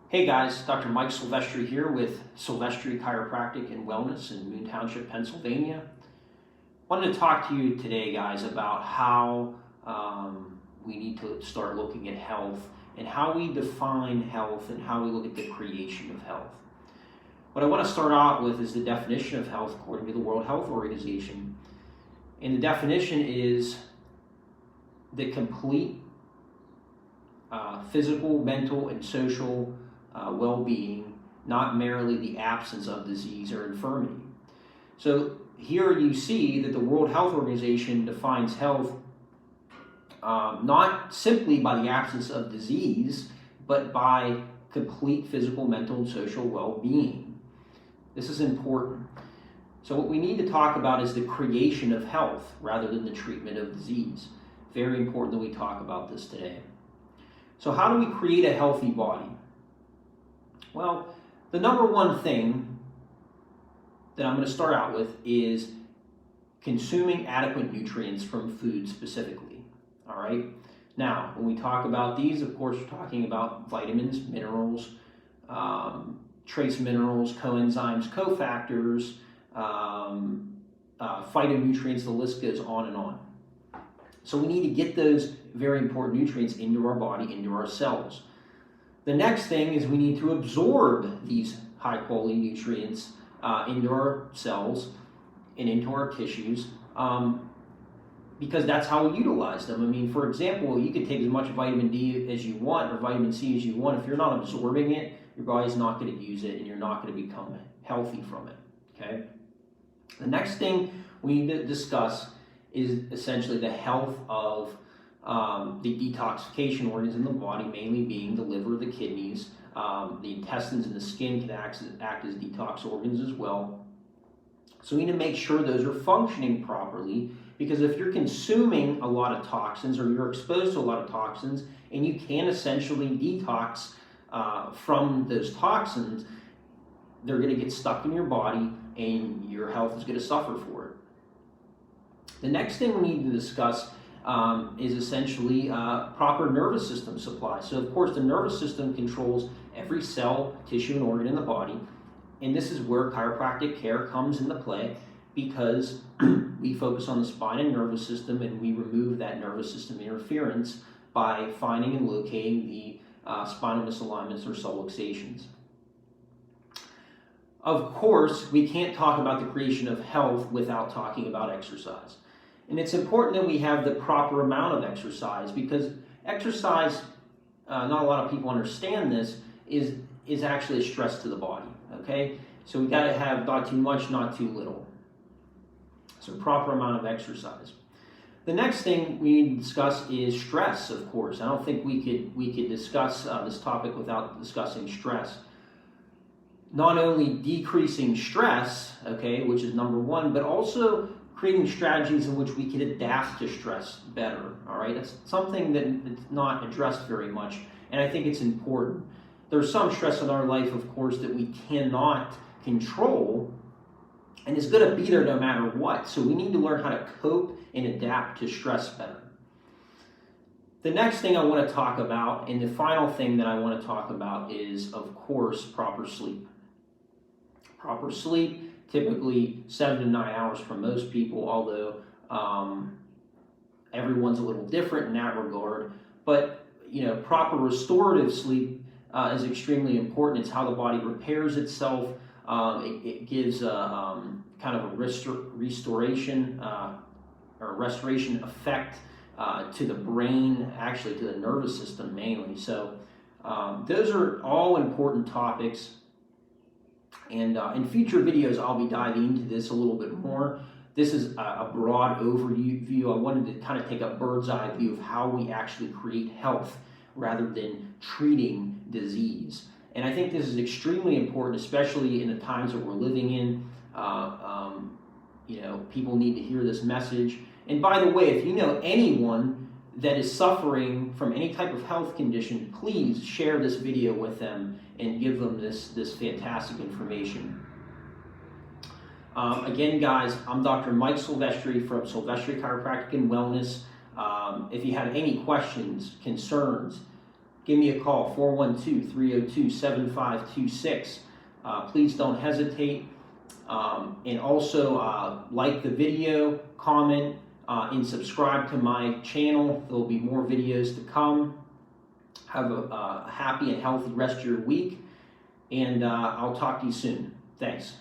Hey guys, Dr. Mike Silvestri here with Silvestri Chiropractic and Wellness in Moon Township, Pennsylvania. Wanted to talk to you today, guys, about how we need to start looking at health and how we define health and how we look at the creation of health. What I want to start out with is the definition of health according to the World Health Organization. And the definition is the complete physical, mental, and social well-being, not merely the absence of disease or infirmity. So here you see that the World Health Organization defines health not simply by the absence of disease, but by complete physical, mental, and social well-being. This is important. So what we need to talk about is the creation of health rather than the treatment of disease. Very important that we talk about this today. So how do we create a healthy body? Well, the number one thing that I'm going to start out with is consuming adequate nutrients from food specifically. All right. Now, when we talk about these, of course, we're talking about vitamins, minerals, trace minerals, coenzymes, cofactors, phytonutrients, the list goes on and on. So we need to get those very important nutrients into our body, into our cells. The next thing is we need to absorb these high quality nutrients into our cells and into our tissues because that's how we utilize them. I mean, for example, you can take as much vitamin D as you want or vitamin C as you want. If you're not absorbing it, your body's not going to use it and you're not going to become healthy from it. Okay. The next thing we need to discuss is essentially the health of the detoxification organs in the body, mainly being the liver, the kidneys, the intestines, and the skin can act as detox organs as well. So we need to make sure those are functioning properly, because if you're consuming a lot of toxins or you're exposed to a lot of toxins and you can essentially detox from those toxins, they're going to get stuck in your body and your health is going to suffer for it. The next thing we need to discuss is essentially proper nervous system supply. So of course the nervous system controls every cell, tissue, and organ in the body. And this is where chiropractic care comes into play, because we focus on the spine and nervous system and we remove that nervous system interference by finding and locating the spinal misalignments or subluxations. Of course, we can't talk about the creation of health without talking about exercise. And it's important that we have the proper amount of exercise, because exercise, not a lot of people understand this, is actually a stress to the body, okay? So we gotta have not too much, not too little. So proper amount of exercise. The next thing we need to discuss is stress, of course. I don't think we could discuss this topic without discussing stress. Not only decreasing stress, okay, which is number one, but also creating strategies in which we can adapt to stress better, all right? That's something that is not addressed very much, and I think it's important. There's some stress in our life, of course, that we cannot control, and it's going to be there no matter what, so we need to learn how to cope and adapt to stress better. The next thing I want to talk about, and the final thing that I want to talk about, is, of course, proper sleep. Proper sleep, typically 7 to 9 hours for most people, although everyone's a little different in that regard. But proper restorative sleep is extremely important. It's how the body repairs itself. It gives kind of a restoration or restoration effect to the brain, actually to the nervous system mainly. So those are all important topics. And in future videos, I'll be diving into this a little bit more. This is a broad overview. I wanted to kind of take a bird's eye view of how we actually create health rather than treating disease. And I think this is extremely important, especially in the times that we're living in. People need to hear this message. And by the way, if you know anyone that is suffering from any type of health condition, please share this video with them and give them this fantastic information. Again, guys, I'm Dr. Mike Silvestri from Silvestri Chiropractic and Wellness. If you have any questions, concerns, give me a call, 412-302-7526. Please don't hesitate. And also like the video, comment, and subscribe to my channel. There will be more videos to come. Have a happy and healthy rest of your week, and I'll talk to you soon. Thanks.